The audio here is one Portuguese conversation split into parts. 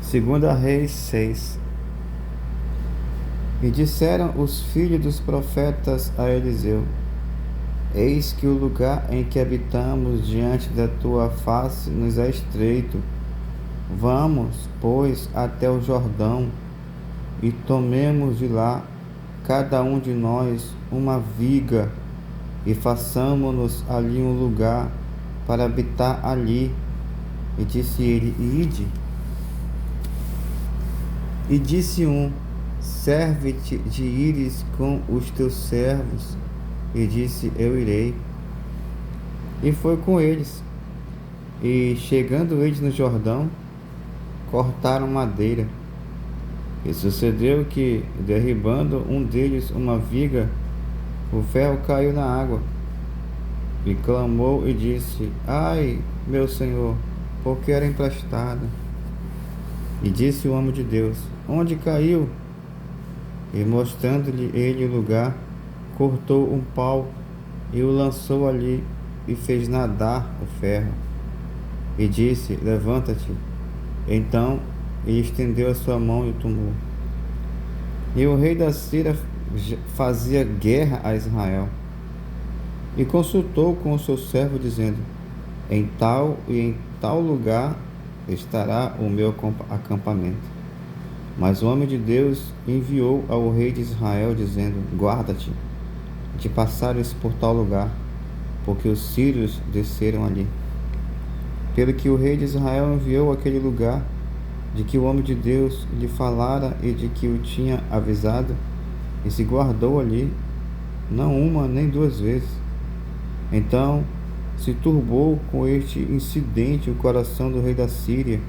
Segunda Reis 6. E disseram os filhos dos profetas a Eliseu: Eis que o lugar em que habitamos diante da tua face nos é estreito. Vamos, pois, até o Jordão, e tomemos de lá, cada um de nós, uma viga, e façamos-nos ali um lugar para habitar ali. E disse ele: Ide. E disse um: Serve-te de ires com os teus servos. E disse: Eu irei. E foi com eles. E chegando eles no Jordão, cortaram madeira. E sucedeu que, derribando um deles uma viga, o ferro caiu na água. E clamou e disse: Ai, meu senhor, porque era emprestado. E disse o homem de Deus: Onde caiu? E mostrando-lhe ele o lugar, cortou um pau e o lançou ali e fez nadar o ferro. E disse: Levanta-te. Então ele estendeu a sua mão e o tomou. E o rei da Síria fazia guerra a Israel. E consultou com o seu servo, dizendo: Em tal e em tal lugar estará o meu acampamento. Mas o homem de Deus enviou ao rei de Israel, dizendo: Guarda-te de passares por tal lugar, porque os sírios desceram ali. Pelo que o rei de Israel enviou àquele lugar, de que o homem de Deus lhe falara e de que o tinha avisado, e se guardou ali, não uma nem duas vezes. Então se turbou com este incidente o coração do rei da Síria,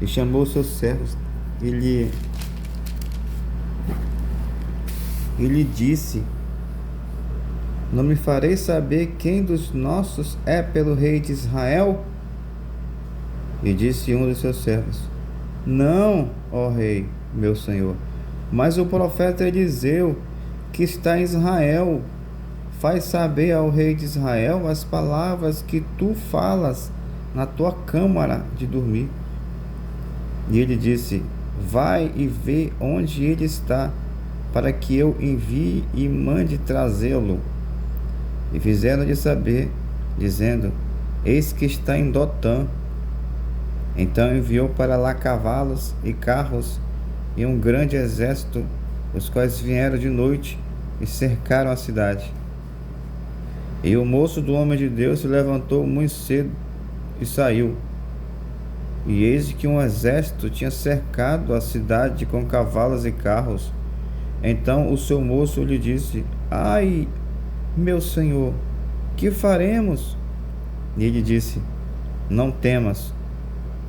e chamou seus servos e lhe disse: Não me farei saber quem dos nossos é pelo rei de Israel? E disse um dos seus servos: Não, ó rei, meu senhor, mas o profeta Eliseu, que está em Israel, faz saber ao rei de Israel as palavras que tu falas na tua câmara de dormir. E ele disse: Vai e vê onde ele está, para que eu envie e mande trazê-lo. E fizeram-lhe saber, dizendo: Eis que está em Dotã. Então enviou para lá cavalos e carros e um grande exército, os quais vieram de noite e cercaram a cidade. E o moço do homem de Deus se levantou muito cedo e saiu. E eis que um exército tinha cercado a cidade com cavalos e carros. Então o seu moço lhe disse: Ai, meu senhor, que faremos? E ele disse: Não temas,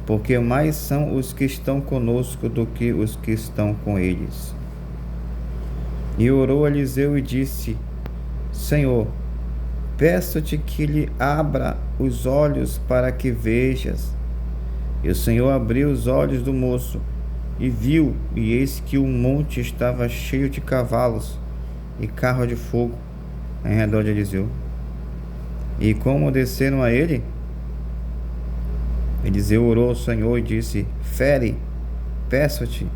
porque mais são os que estão conosco do que os que estão com eles. E orou Eliseu e disse: Senhor, peço-te que lhe abra os olhos para que vejas. E o Senhor abriu os olhos do moço, e viu, e eis que o monte estava cheio de cavalos e carro de fogo em redor de Eliseu. E como desceram a ele, Eliseu orou ao Senhor e disse: Fere, peço-te,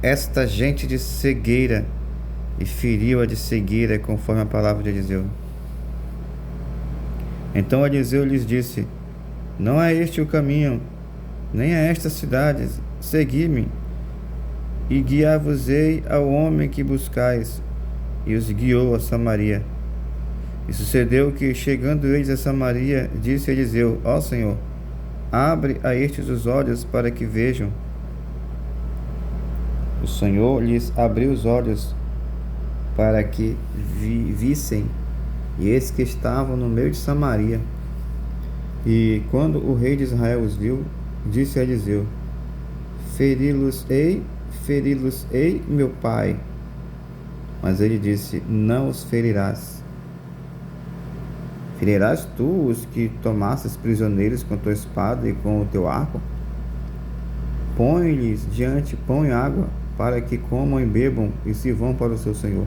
esta gente de cegueira. E feriu-a de cegueira, conforme a palavra de Eliseu. Então Eliseu lhes disse: Não é este o caminho, nem a estas cidades. Segui-me, e guiar-vos-ei ao homem que buscais. E os guiou a Samaria. E sucedeu que, chegando eles a Samaria, disse Eliseu: Ó Senhor, abre a estes os olhos para que vejam. O Senhor lhes abriu os olhos para que vissem, e eis que estavam no meio de Samaria. E quando o rei de Israel os viu, disse a Eliseu: Feri-los-ei, meu pai. Mas ele disse: Não os ferirás. Ferirás tu os que tomasses prisioneiros com tua espada e com o teu arco? Põe-lhes diante pão e água, para que comam e bebam e se vão para o seu senhor.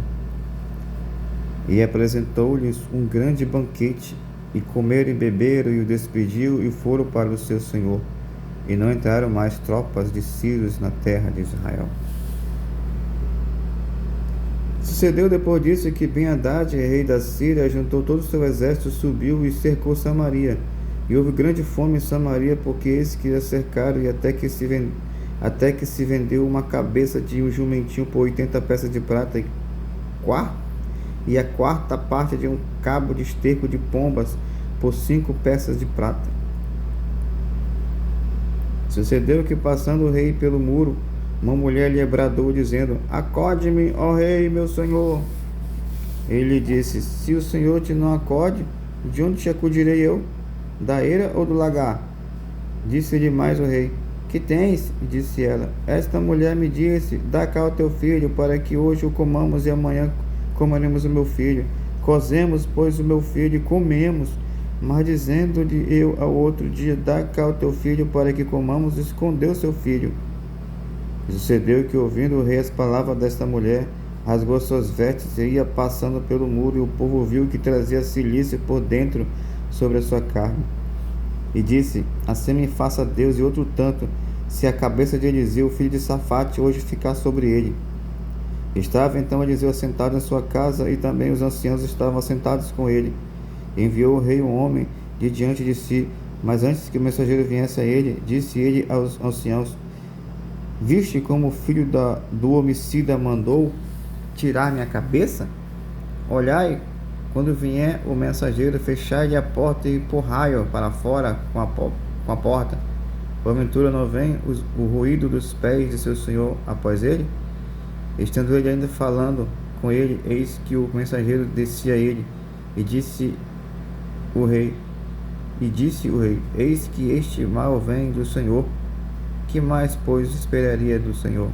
E apresentou-lhes um grande banquete, e comeram e beberam, e o despediu, e foram para o seu senhor. e não entraram mais tropas de sírios na terra de Israel. Sucedeu depois disso que Ben-Hadad, rei da Síria, juntou todo o seu exército, subiu e cercou Samaria. E houve grande fome em Samaria, porque eles que a cercaram, e até que se vendeu uma cabeça de um jumentinho por 80 peças de prata, e a quarta parte de um cabo de esterco de pombas por 5 peças de prata. Sucedeu que, passando o rei pelo muro, uma mulher lhe bradou, dizendo: Acode-me, ó rei, meu senhor. Ele lhe disse: Se o senhor te não acode, de onde te acudirei eu? Da eira ou do lagar? Disse-lhe mais o rei: Que tens? Disse ela: Esta mulher me disse: Dá cá o teu filho, para que hoje o comamos e amanhã comeremos o meu filho. Cozemos, pois, o meu filho e comemos. Mas dizendo-lhe eu ao outro dia: Dá cá o teu filho, para que comamos, escondeu seu filho. E sucedeu que, ouvindo o rei as palavras desta mulher, rasgou suas vestes e ia passando pelo muro, e o povo viu que trazia cilício por dentro sobre a sua carne. E disse: Assim me faça Deus e outro tanto, se a cabeça de Eliseu, filho de Safate, hoje ficar sobre ele. Estava então Eliseu assentado em sua casa, e também os anciãos estavam assentados com ele. Enviou o rei um homem de diante de si, mas antes que o mensageiro viesse a ele, disse ele aos anciãos: Viste como o filho do homicida mandou tirar minha cabeça? Olhai, quando vier o mensageiro, fechai-lhe a porta e empurrai-o para fora com a porta. Porventura não vem o ruído dos pés de seu senhor após ele? Estando ele ainda falando com ele, eis que o mensageiro descia a ele, e disse o rei: Eis que este mal vem do Senhor. Que mais, pois, esperaria do Senhor?